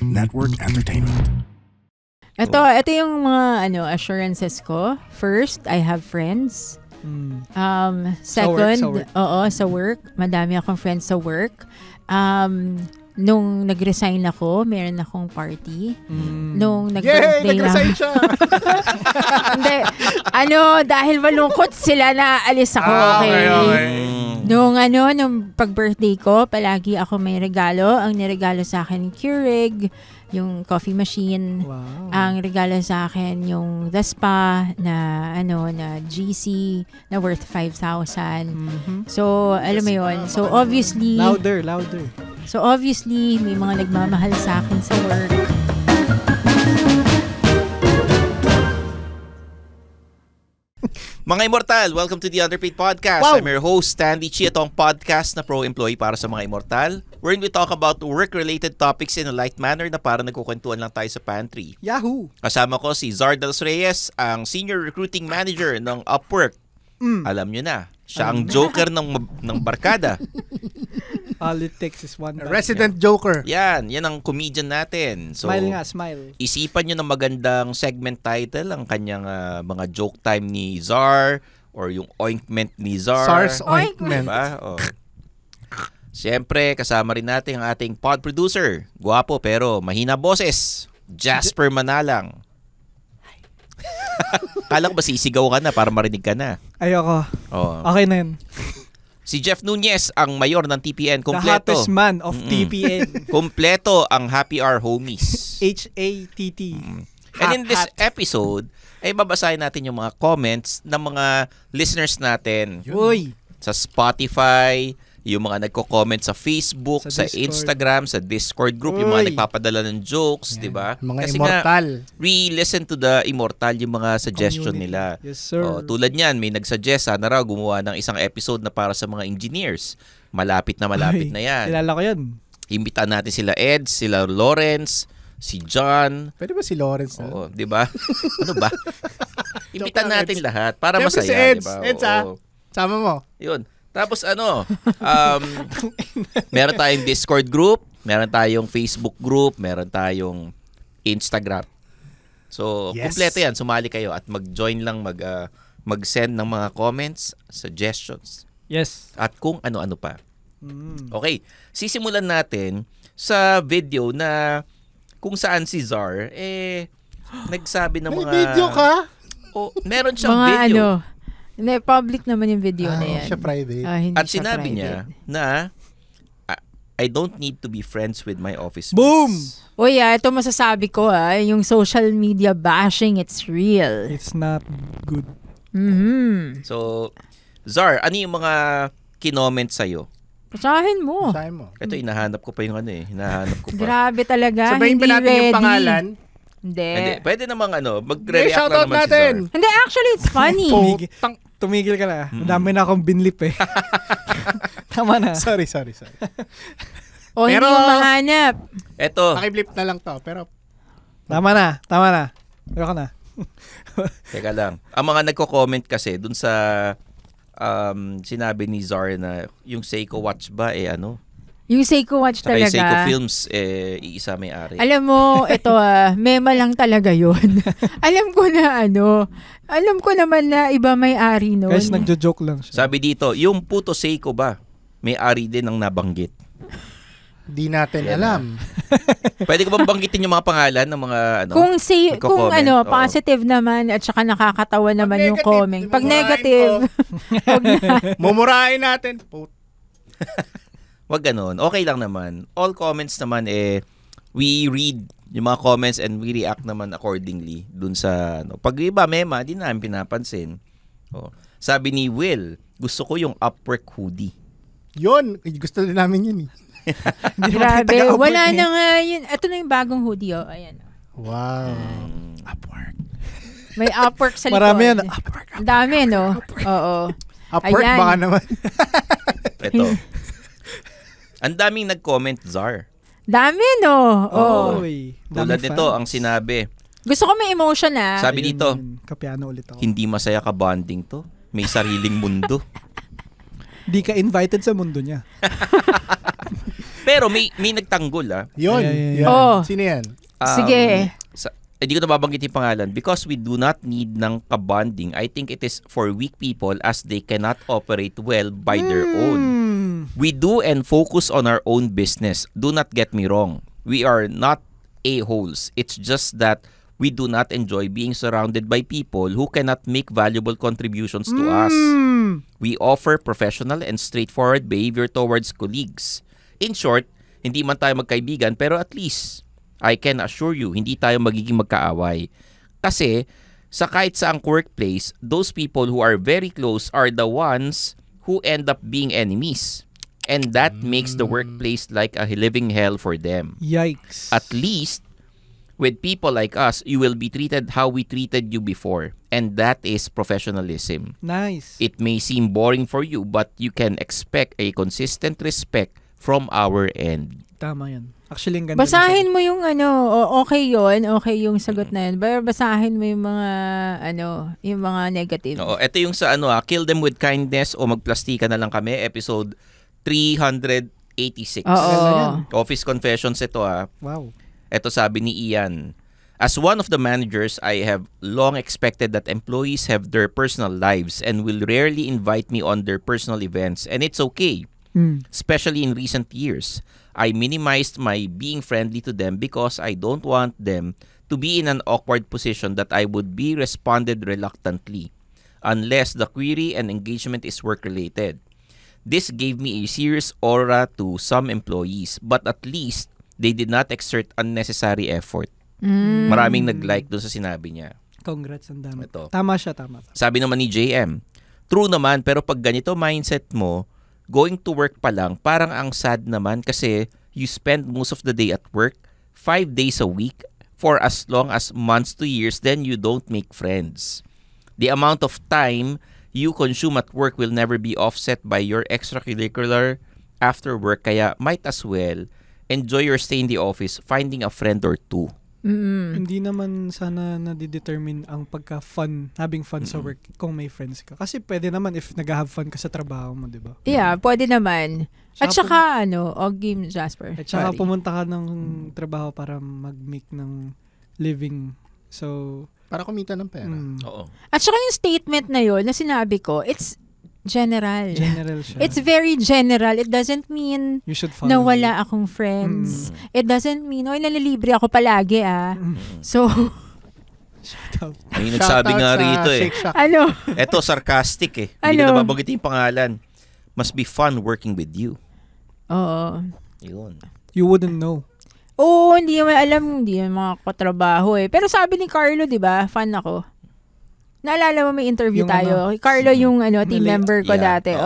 Network Entertainment. Ito yung mga assurances ko. First, I have friends. Second, sa work. Madami akong friends sa work. Nung nag-resign ako, meron akong party. Nung nag-birthday nag-resign siya! Hindi. Dahil malungkot sila na alis ako. Okay. Nung pag-birthday ko, palagi ako may regalo. Ang niregalo sa akin, Keurig, yung coffee machine. Wow. Ang regalo sa akin, yung The Spa na GC na worth 5,000. So, alam mo yun. So, obviously... Louder. So, obviously, may mga nagmamahal sa akin sa work. Mga Immortal, welcome to the Underpaid Podcast. Wow. I'm your host, Stanley Chi. Ito ang podcast na pro-employee para sa mga Immortal, wherein we talk about work-related topics in a light manner na parang nagkukwentuhan lang tayo sa pantry. Yahoo! Kasama ko si Zardals Reyes, ang Senior Recruiting Manager ng Upwork. Alam nyo na, siya ang joker ng barkada. All it takes is one time. Resident Joker. Yan ang comedian natin. So, Smile. isipan nyo ng magandang segment title ang kanyang mga joke time ni Zar or yung ointment ni Zar. SARS ointment. Diba? Oh. Siyempre, kasama rin natin ang ating pod producer. Guwapo pero mahina boses. Jasper Manalang. Kala ko ba sisigaw ka na para marinig ka na? Ayoko. Oh. Okay na yun. Si Jeff Nunez, ang mayor ng TPN. The Kompleto. hottest man of TPN. Kompleto ang Happy Hour homies. HATT. And in this episode, ay babasahin natin yung mga comments ng mga listeners natin. Uy! Sa Spotify, yung mga nagko-comment sa Facebook, sa Sa Discord. Instagram, sa Discord group, yung mga Uy! nagpapadala ng jokes, di ba? Mga Kasi immortal. we listen to the immortal, yung mga suggestion Community. nila. Yes, sir. Tulad niyan, may nagsuggest, sana raw gumawa ng isang episode na para sa mga engineers. Malapit na yan. Kilala ko yun. Imbitan natin sila Ed, sila Lawrence, si John. Pwede ba si Lawrence na? Oo, di ba? Ano ba? Imbitan natin lahat para Siyempre masaya, si Eds. di ba? Eds, Oo. Sama mo. Yun. Tapos meron tayong Discord group, meron tayong Facebook group, meron tayong Instagram. So, Yes. kumpleto yan. Sumali kayo at mag-join lang, mag-send ng mga comments, suggestions, Yes. at kung ano-ano pa. Okay, sisimulan natin sa video na kung saan si Zar, nagsabi ng May mga... video ka? Oh, meron siyang Mga video. Hindi, public naman yung video na yan. Siya private. Hindi At siya sinabi private. niya na I don't need to be friends with my office Boom! mates. Uy, ito masasabi ko yung social media bashing, it's real. It's not good. So, Zar, ano yung mga kinoment sa'yo? Pasahin mo. Sabi mo. Ito, hinahanap ko pa yung hinahanap ko pa. Grabe talaga. Sabayin hindi pa natin ready. yung pangalan. Hindi, Hindi. pwede namang magre-react lang shoutout naman natin. si Zar. Hindi, actually, it's funny. Tumigil ka na. Madami na akong binlip eh. Tama na. Sorry. O, hindi Pero- mo mahanap. Eto, Pakiblip na lang to. Pero Tama na. Ayoko na. teka lang. Ang mga nagko-comment kasi dun sa sinabi ni Zar na yung Seiko Watch ba, Yung Seiko Watch saka yung talaga. Seiko Films, iisa may-ari. Alam mo, ito mema lang talaga yun. Alam ko naman na iba may-ari nun. Guys, nagjo-joke lang siya. Sabi dito, yung puto Seiko ba, may-ari din ng nabanggit. di natin Yan alam. Pwede ko bang banggitin yung mga pangalan ng mga Kung nagko-comment? Oo. positive naman at saka nakakatawa naman yung negative, comment. Pag mumurahin negative, wag na. Mumurahin natin. Wag ganun. Okay lang naman. All comments naman we read yung mga comments and we react naman accordingly dun sa Pag iba mema, di namin pinapansin. Oh. Sabi ni Will, gusto ko yung Upwork hoodie. Yun. Gusto din namin yun eh. Grabe, wala na nga yun. Ito na yung bagong hoodie. Ayan. Wow. Upwork. May Upwork sa likod. Marami yan. Ang dami, no? Oo. Upwork Ayan. baka naman. Ito. Ang daming nag-comment, Zar. Dami, no? Oo. Uy, Tulad dami nito, fans. ang sinabi. Gusto ko may emotion, Sabi Ayun, dito, yun. Kapiano ulit ako. hindi masaya ka bonding to. May sariling mundo. Di ka invited sa mundo niya. Pero may nagtanggol Yun. Ayan. Yan. Oh. Sino yan? Sige. Hindi ko na babanggit yung pangalan. Because we do not need ng kabonding, I think it is for weak people as they cannot operate well by their own. We do and focus on our own business. Do not get me wrong. We are not a-holes. It's just that we do not enjoy being surrounded by people who cannot make valuable contributions to us. We offer professional and straightforward behavior towards colleagues. In short, hindi man tayo magkaibigan pero at least I can assure you, hindi tayo magiging magkaaway. Kasi sa kahit saang workplace, those people who are very close are the ones who end up being enemies. And that makes the workplace like a living hell for them. Yikes. At least, with people like us, you will be treated how we treated you before. And that is professionalism. Nice. It may seem boring for you, but you can expect a consistent respect from our end. Tama yan. Actually, ang ganda. Basahin mo yung okay yung sagot na yun. Pero basahin mo yung mga, yung mga negative. Oo, ito yung sa kill them with kindness o magplastika na lang kami, episode 386. Oo. Office Confessions ito Wow. Ito sabi ni Ian. As one of the managers, I have long expected that employees have their personal lives and will rarely invite me on their personal events. And it's okay. Especially in recent years. I minimized my being friendly to them because I don't want them to be in an awkward position that I would be responded reluctantly unless the query and engagement is work-related. This gave me a serious aura to some employees, but at least they did not exert unnecessary effort. Maraming nag-like doon sa sinabi niya. Congrats, ang dami. Ito. Tama siya, tama. Sabi naman ni JM, true naman, pero pag ganito mindset mo, going to work pa lang, parang ang sad naman kasi you spend most of the day at work, 5 days a week, for as long as months to years, then you don't make friends. The amount of time you consume at work will never be offset by your extracurricular after work, kaya might as well enjoy your stay in the office, finding a friend or two. Hindi naman sana nadidetermine ang pagka-fun, having fun sa work kung may friends ka. Kasi pwede naman if nag-have fun ka sa trabaho mo, di ba? Yeah, pwede naman. At saka, Game Jasper. At saka Sorry. pumunta ka ng trabaho para mag-make ng living. So, Para kumita ng pera. Oo. At saka yung statement na yun na sinabi ko, it's general. general siya. It's very general. It doesn't mean You should follow. na wala akong friends. It doesn't mean, nalilibre ako palagi So, May nagsabi nga rito Shake Shack. Eto, sarcastic Hindi ko nababanggit yung pangalan. Must be fun working with you. Oo. Yun. You wouldn't know. Oo, hindi naman alam, hindi naman mga katrabaho Pero sabi ni Carlo, di ba, fan ako. Naalala mo may interview Yung tayo. Carlo yung team member ko dati. Di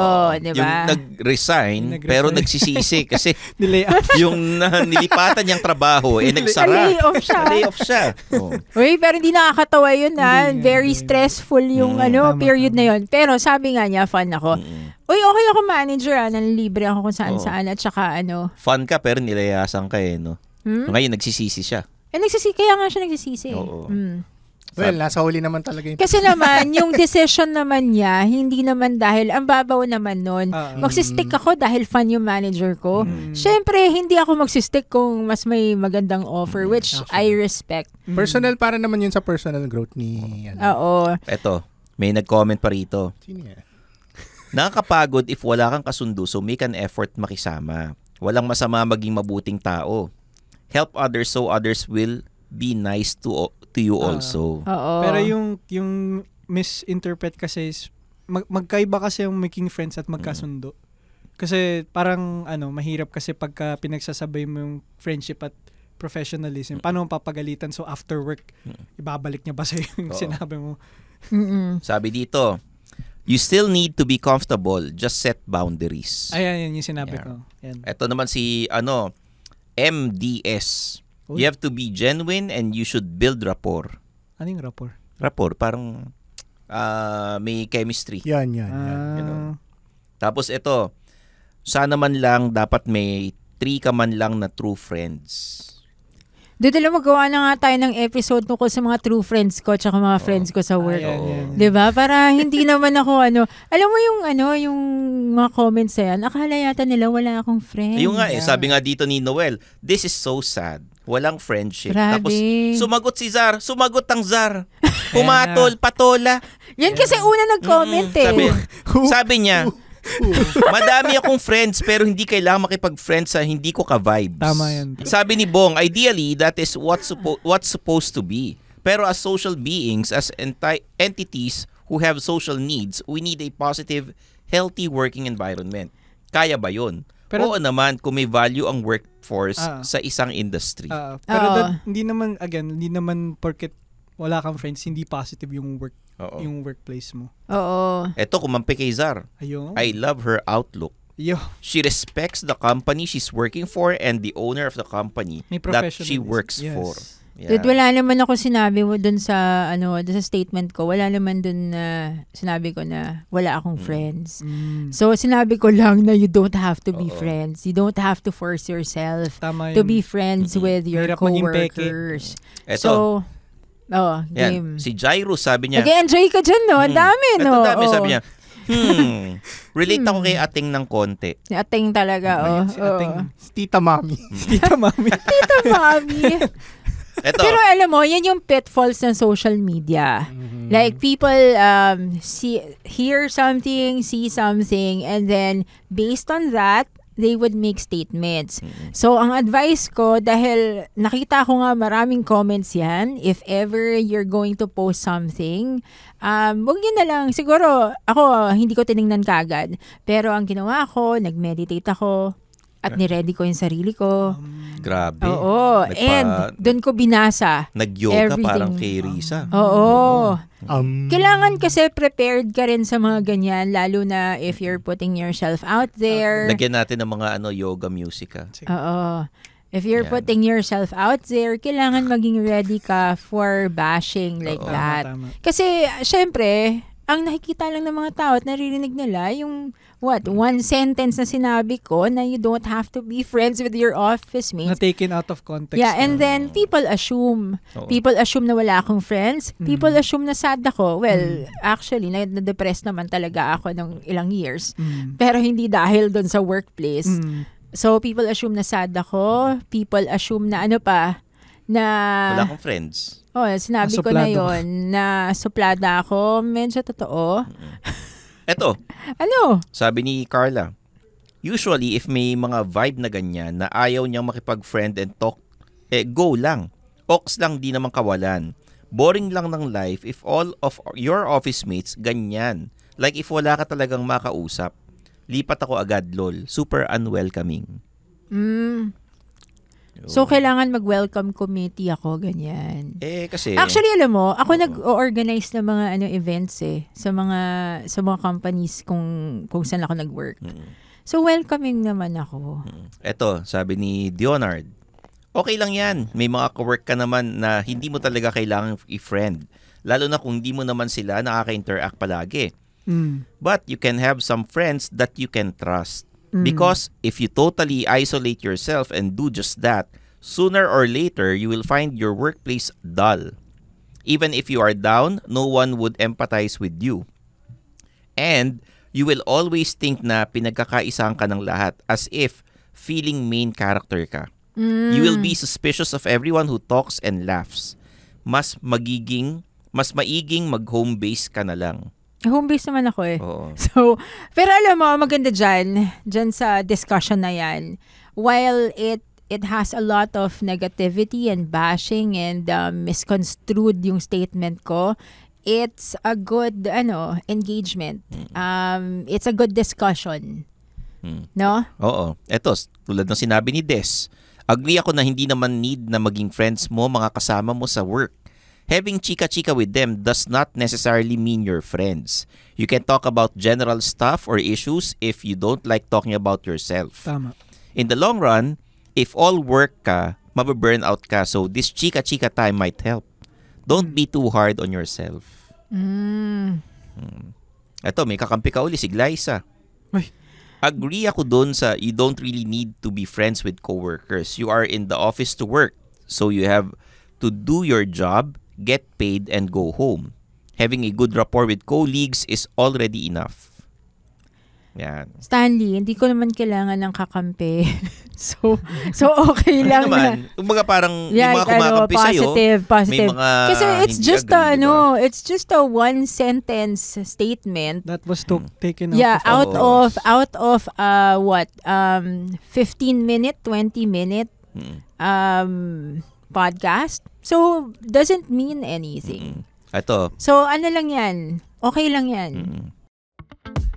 ba? Yung nag-resign, pero nagsisisi kasi Delay up. yung nilipatan niyang trabaho, nagsara. Lay-off siya. Lay-off siya. Oh. Uy, pero hindi nakakatawa yun Very Hindi. stressful yung period na yun. Pero sabi nga niya, fan ako. Uy, okay ako manager nanlibre ako kung saan-saan at saka Fun ka pero nilayasan ka no? Ngayon nagsisisi siya. Kaya nga siya nagsisisi. Oo. Well, nasa huli naman talaga yung... Kasi naman, yung decision naman niya, hindi naman dahil, ang babaw naman nun, magsistick ako dahil fan yung manager ko. Siyempre, hindi ako magsistick kung mas may magandang offer, which I respect. Personal, para naman yun sa personal growth ni... Oo. Eto, may nag-comment pa rito. Sino yan? Nakakapagod if wala kang kasundo, so make an effort makisama. Walang masama maging mabuting tao. Help others so others will be nice to you also. Oo. Pero yung misinterpret kasi is, magkaiba kasi yung making friends at magkasundo. Kasi parang mahirap kasi pagka pinagsasabay mo yung friendship at professionalism. Paano mo papagalitan? So after work, ibabalik niya ba sa'yo yung sinabi mo? Sabi dito, you still need to be comfortable. Just set boundaries. Ayan yung sinabi ko. Yan. Ito naman si MDS. You have to be genuine and you should build rapport. Ano yung rapport? Rapport, parang may chemistry. Yan. Tapos ito, sana man lang dapat may 3 ka man lang na true friends. Dito magawa na nga tayo ng episode tungkol sa mga true friends ko tsaka mga friends ko sa work. Ayan. 'Di ba? Para hindi naman ako alam mo yung mga comments na yan, akala yata nila wala akong friends. Yung nga sabi nga dito ni Noel, this is so sad. Walang friendship. Grabe. Tapos sumagot si Zar, sumagot ang Zar. Pumatol, patola. Yan kasi una nag-comment Sabi niya, madami akong friends pero hindi kailangan makipag-friends sa hindi ko ka-vibes. Tama yan. Sabi ni Bong, ideally, that is what's supposed to be. Pero as social beings, as entities who have social needs, we need a positive, healthy working environment. Kaya ba yun? Pero, Oo naman kung may value ang workforce sa isang industry. Pero hindi naman porket wala kang friends, hindi positive yung workplace mo. Oo. Eto, kumampi kay Zar. Ayun. I love her outlook. She respects the company she's working for and the owner of the company that she works for. Yeah. Dude, wala naman ako sinabi mo dun sa dun sa statement ko. Wala naman dun na sinabi ko na wala akong friends. So sinabi ko lang na you don't have to be friends. You don't have to force yourself to be friends with your coworkers. So game. Yan. Si Jairo sabi niya. Nag-enjoy ka dyan, no? Ang dami, no? Ito dami, sabi niya. Relate ako kay Ating ng konti. Si Ating talaga, Si Ating. Si Tita Mami. Tita Mami. Eto. Pero alam mo, yan yung pitfalls ng social media. Like people hear something, see something, and then based on that, they would make statements. So, ang advice ko, dahil nakita ko nga maraming comments yan, if ever you're going to post something, wag yun na lang. Siguro, ako, hindi ko tinignan kagad. Pero ang ginawa ko, nag-meditate ako, at niready ko yung sarili ko. Grabe. Oo. And doon ko binasa. Nag-yoga parang kay Risa. Oo. Kailangan kasi prepared ka rin sa mga ganyan, lalo na if you're putting yourself out there. Lagyan natin ng mga yoga music. Oo. If you're putting yourself out there, kailangan maging ready ka for bashing like that. Tama. Kasi, syempre, ang nakikita lang ng mga tao at naririnig nila yung one sentence na sinabi ko na you don't have to be friends with your office mates. Na taken out of context. Yeah, and then people assume. People assume na wala akong friends. People assume na sad ako. Well, actually, na-depress naman talaga ako ng ilang years. Pero hindi dahil doon sa workplace. So, people assume na sad ako. People assume na wala akong friends. Sinabi ko na yon na suplada ako. Medyo totoo. Eto. Ano? Sabi ni Carla, usually if may mga vibe na ganyan na ayaw niyang makipag-friend and talk, go lang. Ox lang, di naman kawalan. Boring lang ng life if all of your office mates ganyan. Like if wala ka talagang makausap. Lipat ako agad, lol. Super unwelcoming. So, kailangan mag-welcome committee ako, ganyan. Kasi... Actually, alam mo, ako nag-organize ng mga events sa mga companies kung saan ako nag-work. So, welcoming naman ako. Eto, sabi ni Dionard, okay lang yan. May mga ka-work ka naman na hindi mo talaga kailangan i-friend. Lalo na kung hindi mo naman sila nakaka-interact palagi. But you can have some friends that you can trust. Because if you totally isolate yourself and do just that, sooner or later, you will find your workplace dull. Even if you are down, no one would empathize with you. And you will always think na pinagkakaisang ka ng lahat as if feeling main character ka. You will be suspicious of everyone who talks and laughs. Mas maiging mag-home base ka na lang. Home base naman ako Oo. So, pero alam mo, maganda dyan sa discussion na yan, while it has a lot of negativity and bashing and misconstrued yung statement ko, it's a good engagement. It's a good discussion. No? Oo. Eto, tulad ng sinabi ni Des, agree ako na hindi naman need na maging friends mo mga kasama mo sa work. Having chika-chika with them does not necessarily mean you're friends. You can talk about general stuff or issues if you don't like talking about yourself. Tama. In the long run, if all work ka, mababurn out ka. So this chika-chika time might help. Don't be too hard on yourself. Eto, may kakampi ka uli, si Glyza. Ay. Agree ako dun sa you don't really need to be friends with coworkers. You are in the office to work. So you have to do your job, get paid, and go home. Having a good rapport with colleagues is already enough. Yan. Stanley, hindi ko naman kailangan ng kakampi. so okay lang naman. Kumbaga parang yeah, yung mga kumakampi sa'yo, positive. may mga kasi it's hindi just agree, diba? it's just a one sentence statement. That was taken out of 15 minute, 20 minute podcast. So doesn't mean anything. Ito. So ano lang yan? Okay lang yan.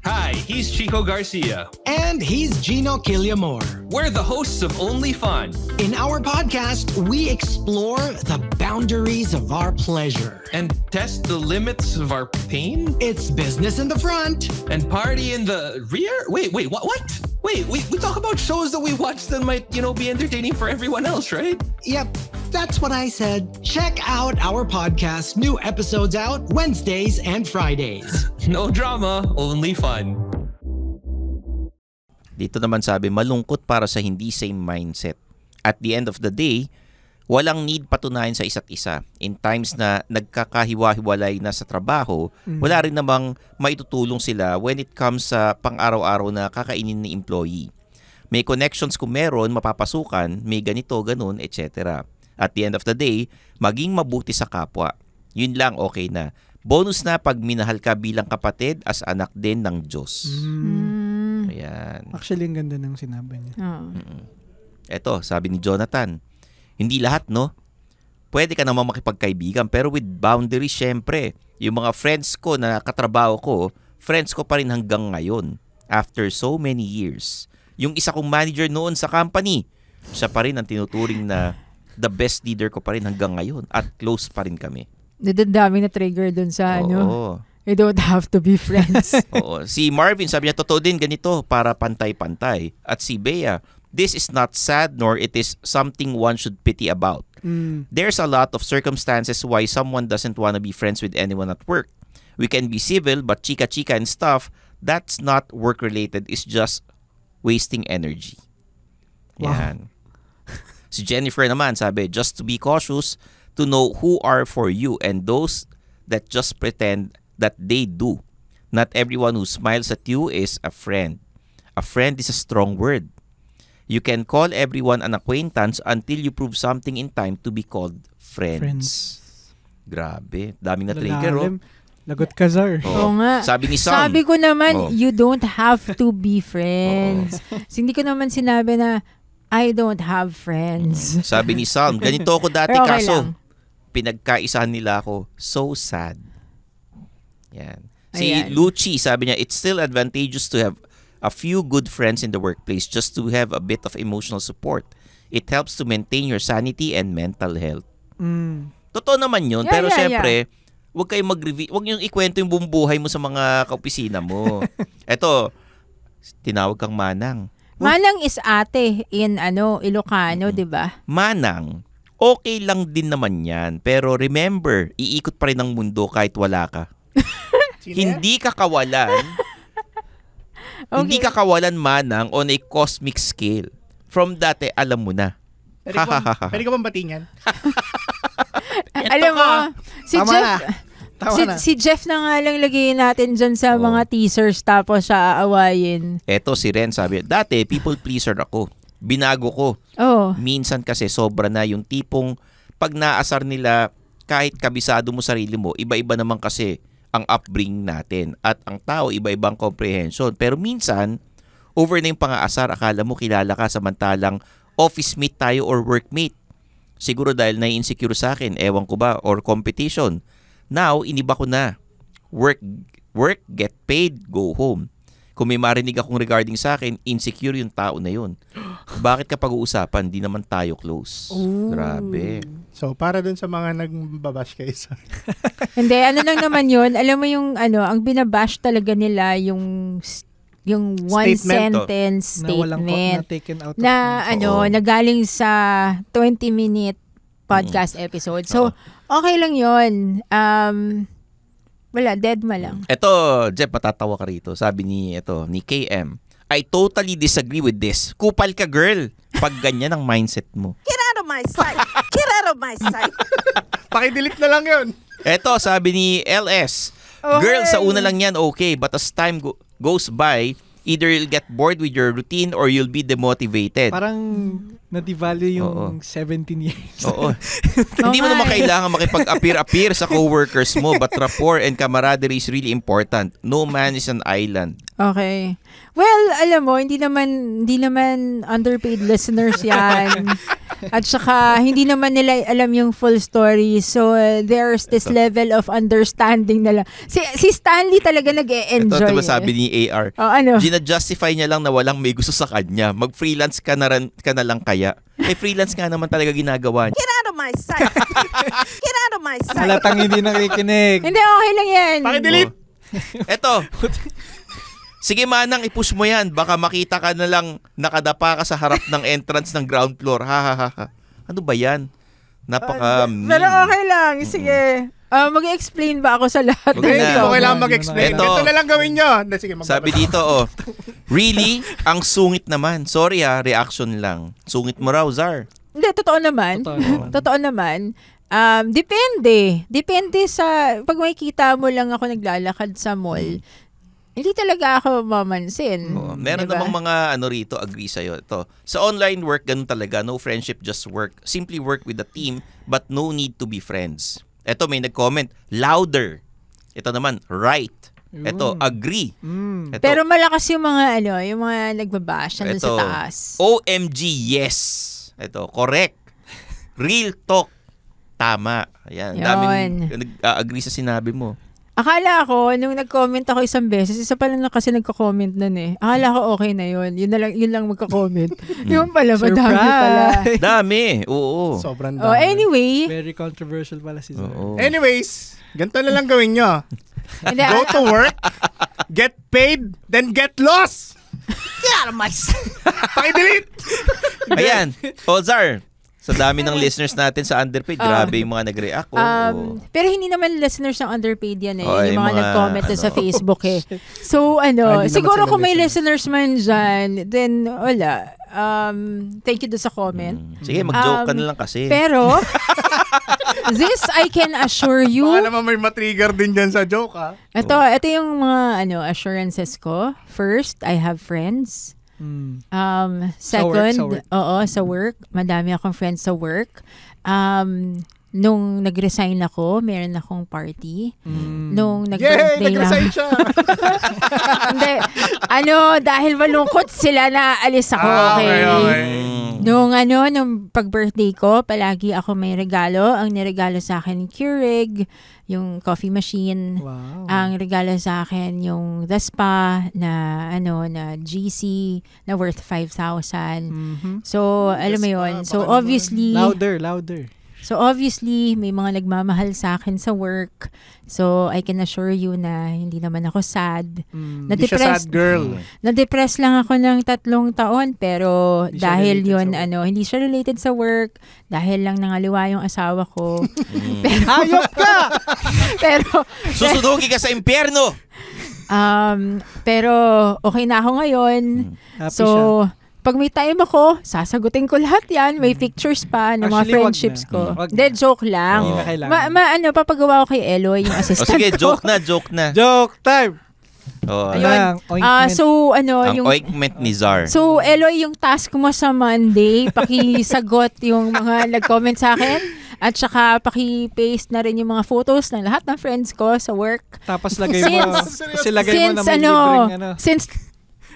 Hi, he's Chico Garcia. And he's Gino Killiamore. We're the hosts of Only Fun. In our podcast, we explore the boundaries of our pleasure. And test the limits of our pain? It's business in the front. And party in the rear? Wait, what? Wait, we talk about shows that we watch that might, be entertaining for everyone else, right? Yep, that's what I said. Check out our podcast. New episodes out Wednesdays and Fridays. No drama, only fun. Dito naman sabi, malungkot para sa hindi same mindset. At the end of the day, walang need patunayan sa isa't isa. In times na nagkakahiwa-hiwalay na sa trabaho, wala rin namang maitutulong sila when it comes sa pang-araw-araw na kakainin ni employee. May connections kung meron, mapapasukan, may ganito, ganun, etc. At the end of the day, maging mabuti sa kapwa. Yun lang, okay na. Bonus na pag minahal ka bilang kapatid as anak din ng Diyos. Ayan. Actually, ang ganda ng sinabi niya. Eto, sabi ni Jonathan, hindi lahat, no? Pwede ka naman makipagkaibigan, pero with boundaries, syempre. Yung mga friends ko na katrabaho ko, friends ko pa rin hanggang ngayon. After so many years. Yung isa kong manager noon sa company, siya pa rin ang tinuturing na the best leader ko pa rin hanggang ngayon. At close pa rin kami. Dami na trigger dun sa Oo. You don't have to be friends. Oo. Si Marvin, sabi niya, totoo din ganito para pantay-pantay. At si Bea, this is not sad nor it is something one should pity about. There's a lot of circumstances why someone doesn't want to be friends with anyone at work. We can be civil, but chika-chika and stuff, that's not work-related. It's just wasting energy. Yan. Si Jennifer naman, sabi, just to be cautious to know who are for you and those that just pretend that they do. Not everyone who smiles at you is a friend. A friend is a strong word. You can call everyone an acquaintance until you prove something in time to be called friends. Grabe. Daming na trigger, oh. Lagot ka, Zar. Oo nga. Sabi ni Sam. Sabi ko naman, you don't have to be friends. Hindi ko naman sinabi na, I don't have friends. Sabi ni Sam, ganito ako dati, okay kaso lang. pinagkaisahan nila ako. So sad. Yan. Si Ayan. Lucci, sabi niya, it's still advantageous to have a few good friends in the workplace just to have a bit of emotional support. It helps to maintain your sanity and mental health. Totoo naman yun, pero syempre, huwag kayong huwag niyong ikwento yung buong buhay mo sa mga kaopisina mo. Eto, tinawag kang Manang. Manang is ate in Ilocano, di ba? Manang, okay lang din naman yan. Pero remember, iikot pa rin ang mundo kahit wala ka. Hindi ka kawalan. Okay. Hindi ka kawalan, Manang, on a cosmic scale. From dati, alam mo na. Pwede ka bang batiin yan? Alam mo, si Tama Jeff, na. Tama na. si Jeff na nga lang lagay natin dyan sa mga teasers tapos siya aawayin. Eto si Ren sabi, dati people pleaser ako. Binago ko. Oh. Minsan kasi sobra na yung tipong pag naasar nila kahit kabisado mo sarili mo, iba-iba naman kasi ang upbringing natin at ang tao iba-ibang comprehension. Pero minsan, over na yung pang-aasar, akala mo kilala ka samantalang office mate tayo or workmate. Siguro dahil na-insecure sa akin, ewan ko ba, or competition. Now, iniba ko na. Work, get paid, go home. Kung may marinig akong regarding sa akin, insecure yung tao na yun. Bakit kapag uusapan, di naman tayo close? Ooh. Grabe. So, para dun sa mga nagbabash kayo sa... Hindi, lang naman yun. Alam mo yung, ang binabash talaga nila yung one sentence Na walang statement taken out of na, context. nagaling sa 20-minute podcast episode. So, okay lang yun. Wala, deadma lang. Eto, Jeff, matatawa ka rito. Sabi ni KM, I totally disagree with this. Kupal ka, girl. Pag ganyan ang mindset mo. Get out of my sight. Get out of my sight. Pakidelete na lang yun. Eto, sabi ni LS, girl, sa una lang yan, okay. But as time goes by, either you'll get bored with your routine or you'll be demotivated. Parang na-devalue yung 17 years. Oo. Hindi mo naman kailangan makipag-appear sa coworkers mo, but rapport and camaraderie is really important. No man is an island. Okay. Well, alam mo, hindi naman underpaid listeners yan. At saka, hindi naman nila alam yung full story. So, there's this level of understanding na lang. Si Stanley talaga nag-e-enjoy. Ito diba sabi ni AR? Ano? Gina-justify niya lang na walang may gusto sa kanya. Mag-freelance ka na lang kaya. Freelance nga naman talaga ginagawa niya. Get out of my sight. Get out of my sight. Halatang hindi nakikinig. Hindi, okay lang yan. Pakidelete. Eto. Sige manang, i-push mo yan. Baka makita ka na lang nakadapa ka sa harap ng entrance ng ground floor. Ha. Ano ba yan? Pero okay lang. Sige. Mag-explain ba ako sa lahat? Hindi mo kailangan mag-explain. Ito na lang gawin nyo. Sige, sabi dito, really? Ang sungit naman. Sorry reaction lang. Sungit mo raw, Zar. Hindi, totoo naman. Depende sa, pag makikita mo lang ako naglalakad sa mall, hindi talaga ako mamansin. Meron diba? namang mga rito, agree sa'yo. Ito, sa online work, ganun talaga. No friendship, just work. Simply work with the team, but no need to be friends. Ito, may nag-comment, louder. Ito naman, right. Ito, agree. Ito, pero malakas yung mga nagbabash nandun sa taas. OMG, yes. Ito, correct. Real talk. Tama. Ayan, daming nag-agree sa sinabi mo. Akala ko, nung nag-comment ako isang beses, isa pa lang na kasi nagko-comment nun eh. Akala ko okay na yun. Yun lang magko-comment. Yung pala, madami pala. Dami, oo. Sobrang dami. Anyway. Very controversial pala si Zara. Anyways, ganito na lang gawin nyo. Go to work, get paid, then get lost. Get out of my sight. Pakidelete. Ayan, Zar. Sa dami ng listeners natin sa Underpaid, grabe yung mga nag-react. Pero hindi naman listeners ng Underpaid yan eh. Yung mga nag-comment sa Facebook eh. So siguro kung may listeners man dyan, then wala. Thank you doon sa comment. Sige, mag-joke ka na lang kasi. Pero, this I can assure you. Baka naman may matrigger din dyan sa joke ha. Ito yung mga assurances ko. First, I have friends. Second, sa work. Madami akong friends sa work. Nung nag-resign ako, meron akong party. Nung nag-birthday nag-resign siya. Hindi. Dahil malungkot sila na alis ako. Okay. Nung pag-birthday ko, palagi ako may regalo. Ang niregalo sa akin ni Keurig, yung coffee machine. Wow. Ang regalo sa akin yung The Spa na GC na worth 5,000. So, alam mo yun. So, obviously Louder. So, obviously, may mga nagmamahal sa akin sa work. So, I can assure you na hindi naman ako sad. Hindi siya sad girl. Na-depress lang ako ng 3 taon. Pero Hindi dahil siya yun, hindi siya related sa work. Dahil lang nangaliwa yung asawa ko. Pero, Hayop ka! pero, Susudugi ka sa impyerno! pero, okay na ako ngayon. Happy So, pag may time ako, sasagutin ko lahat yan. May pictures pa ng mga Actually, friendships wag na. ko. Wag Hindi, na. joke lang. Hindi na kailangan. Papagawa ko kay Eloy, yung assistant Sige, ko. joke na. Joke time! Ayun. Ointment. Ang yung ointment ni Zar. So, Eloy, yung task mo sa Monday, pakisagot yung mga nag-comment sa akin. At saka, paki-paste na rin yung mga photos ng lahat ng friends ko sa work. Tapos lagay mo, na may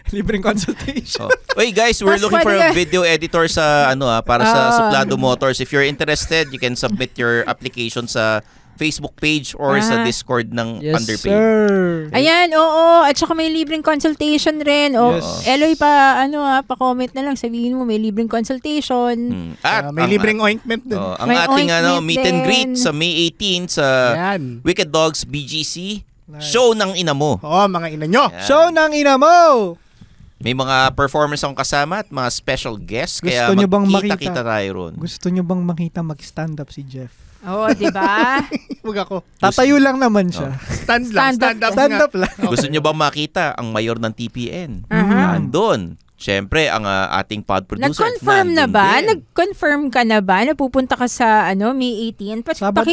libreng consultation. Oy guys, we're Tapos looking for a pwede video editor sa para sa Suplado Motors. If you're interested, you can submit your application sa Facebook page or sa Discord ng Underpaid. Sir. Ayan, oo. At saka may libreng consultation rin. Yes. Eloy, pa-comment na lang. Sabihin mo, may libreng consultation. At May libreng ointment din. ang May ating ointment meet and greet din. sa May 18 sa Yan. Wicked Dogs BGC. Show ng ina mo. Mga ina nyo. Yan. Show ng ina mo! May mga performers akong kasama at mga special guests. Gusto Kaya nyo bang magkita-kita tayo ron. Gusto nyo bang makita mag-stand up si Jeff? Oo, di ba? Huwag ako. Tatayo lang naman siya. Stand up Stand up lang. Gusto nyo bang makita ang mayor ng TPN? Uh-huh. Andun. syempre, ang ating pod producer. Nag-confirm na nandun ba? din. Nag-confirm ka na ba? Napupunta ka sa May 18? Sabado.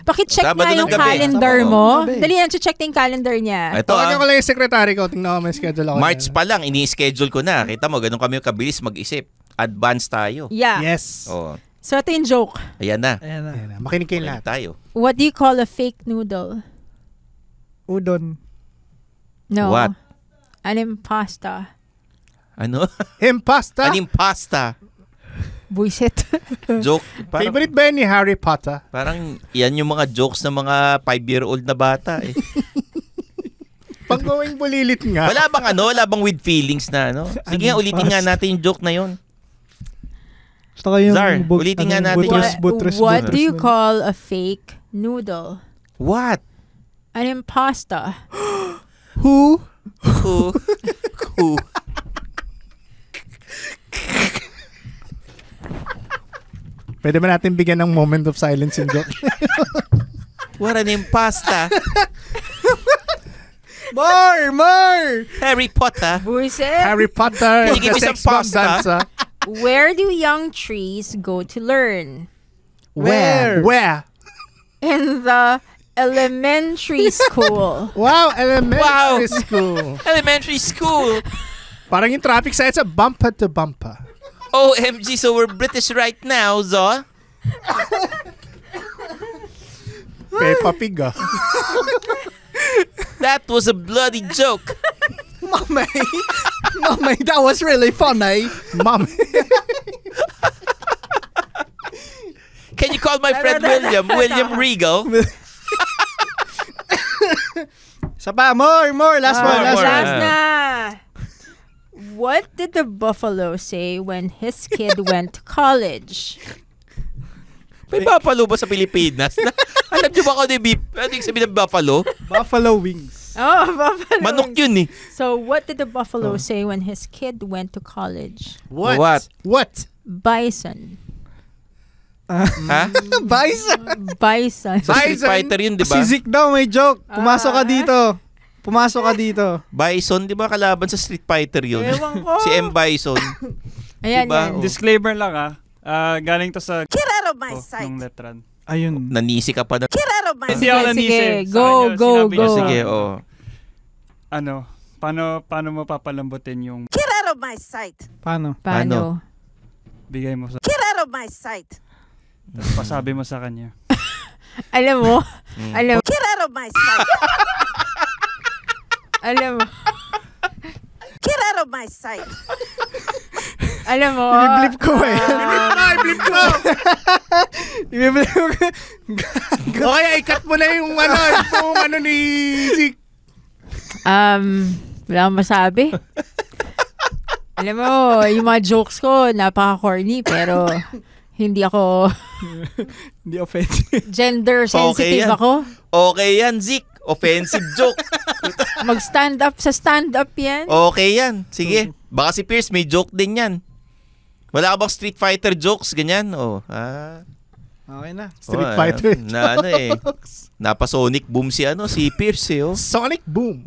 Paki-check Sabado nga ng yung gabi. calendar Sabado mo. ng gabi. Dali na, check yung calendar niya. Ito, Tawagan ko lang yung secretary ko. Tingnan ko may schedule ako. March pa lang, ini-schedule ko na. Kita mo, ganun kami kabilis mag-isip. Advance tayo. Yeah. Yes. Oh, So, ito yung joke. ayan na. Ayan na. Ayan na. Makinig kayo Makinig lahat. tayo. What do you call a fake noodle? Udon. No. What? An impasta. Ano? Impasta. Aning pasta. Buisit. Joke. Parang, Favorite ba yun ni Harry Potter? parang yan yung mga jokes ng mga 5-year-old na bata eh. Pag going bulilit nga. Wala bang with feelings na ano? Sige nga, ulitin nga natin yung joke na yun. Gusto ko yung Zar, ulitin nga natin What do you call a fake noodle? What? An impasta. Who? Who? Pwede ba natin bigyan ng moment of silence yung joke? What an impasta. More! Harry Potter. Buisit. Harry Potter. Can you give me the some sex bomb pasta? dancer. Where do young trees go to learn? Where? In the elementary school. Wow, elementary Wow. school. Elementary school. Parang yung traffic signs sa bumper to bumper. OMG, so we're British right now, Zo. Peppa Pig ah. That was a bloody joke. Mamay, that was really funny. Mom. Can you call my friend William Regal? Sapa, more. Last one. Last na. What did the buffalo say when his kid went to college? May buffalo ba sa Pilipinas? Alam niyo ba kung ano yung sabihin ng buffalo? Buffalo wings. Oh, buffalo. Manok yun eh. So, what did the buffalo say when his kid went to college? What? Bison. Ha? Bison. Bison. Sa Street Fighter yun, di ba? Si Zik daw may joke. Pumasok ka dito. Bison, di ba kalaban sa Street Fighter yun? Ewan ko. Si M. Bison. Ayan, Diba? yan. Disclaimer lang galing to sa Get out of my sight. ng Letran. Ayun. Nanisi ka pa na. Get out of my Hindi sight. ako Sige, nanisip. go. Sige, oh. Paano mo papalambutin yung Get out of my sight. Paano? Paano? bigay mo sa Get out of my sight. tapos pasabi mo sa kanya? Alam mo? Get out of my sight. Alam mo? Get out of my sight. Alam mo? Biniblip ko eh. Blip ko! Biniblip ko. O kaya ikat mo na yung ni Zik. Wala akong masabi. Alam mo, yung mga jokes ko, napaka-corny, pero hindi ako Hindi offensive. gender sensitive yan. ako. Okay yan, Zik. Offensive joke. Mag-stand up sa stand-up yan. Okay yan. Sige. Baka si Pierce may joke din yan. Wala ka bang Street Fighter jokes? Ganyan? Okay na. Street Fighter. Napa-Sonic Boom si Pierce eh. Sonic Boom.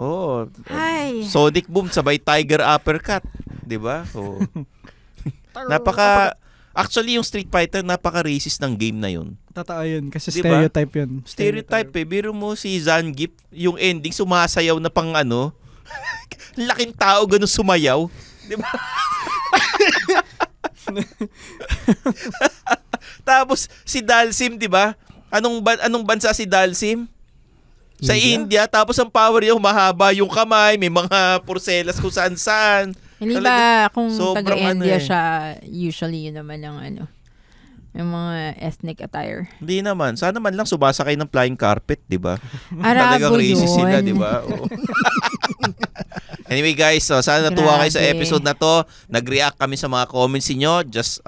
Ay. Sonic Boom sabay Tiger Uppercut. 'Di ba? Actually yung Street Fighter napaka-racist ng game na yun. Totoo yun. Kasi Diba? stereotype yun. Stereotype eh. Biro mo si Zangief, yung ending sumasayaw na pang laking tao ganun sumayaw. 'Di ba? Tapos si Dalsim, 'di ba? Anong bansa si Dalsim? Sa India. Tapos ang power niya mahaba yung kamay, may mga porselas kung saan-saan. Hindi ba kung sobrang taga-India siya, usually yun naman ang yung mga ethnic attire. Hindi naman. Sana man lang sumasakay ng flying carpet, 'di ba? Arabo Talagang racist yun. sila, 'di ba? Anyway guys, sana natuwa kayo sa Grabe. episode na to. Nag-react kami sa mga comments niyo. Just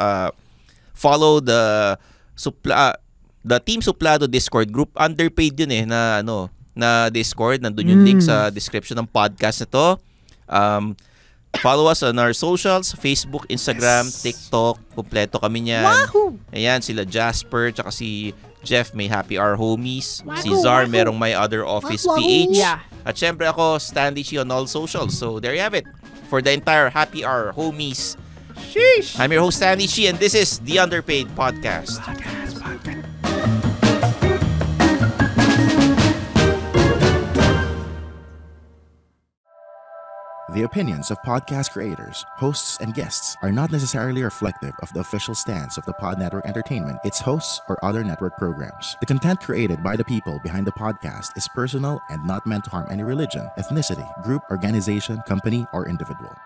follow the Team Suplado Discord group. Underpaid yun na Discord. Nandun yung link sa description ng podcast na to. Follow us on our socials, Facebook, Instagram, TikTok. Kumpleto kami niyan. Wahoo! Ayan, sila Jasper, tsaka si Jeff may Happy Hour Homies. Si Zar merong My Other Office PH. Yeah. At syempre ako, Stanley Chi on all socials. So there you have it. for the entire Happy Hour homies. Sheesh! I'm your host, Stanley Shi, and this is The Underpaid Podcast. The opinions of podcast creators, hosts, and guests are not necessarily reflective of the official stance of the Pod Network Entertainment, its hosts, or other network programs. The content created by the people behind the podcast is personal and not meant to harm any religion, ethnicity, group, organization, company, or individual.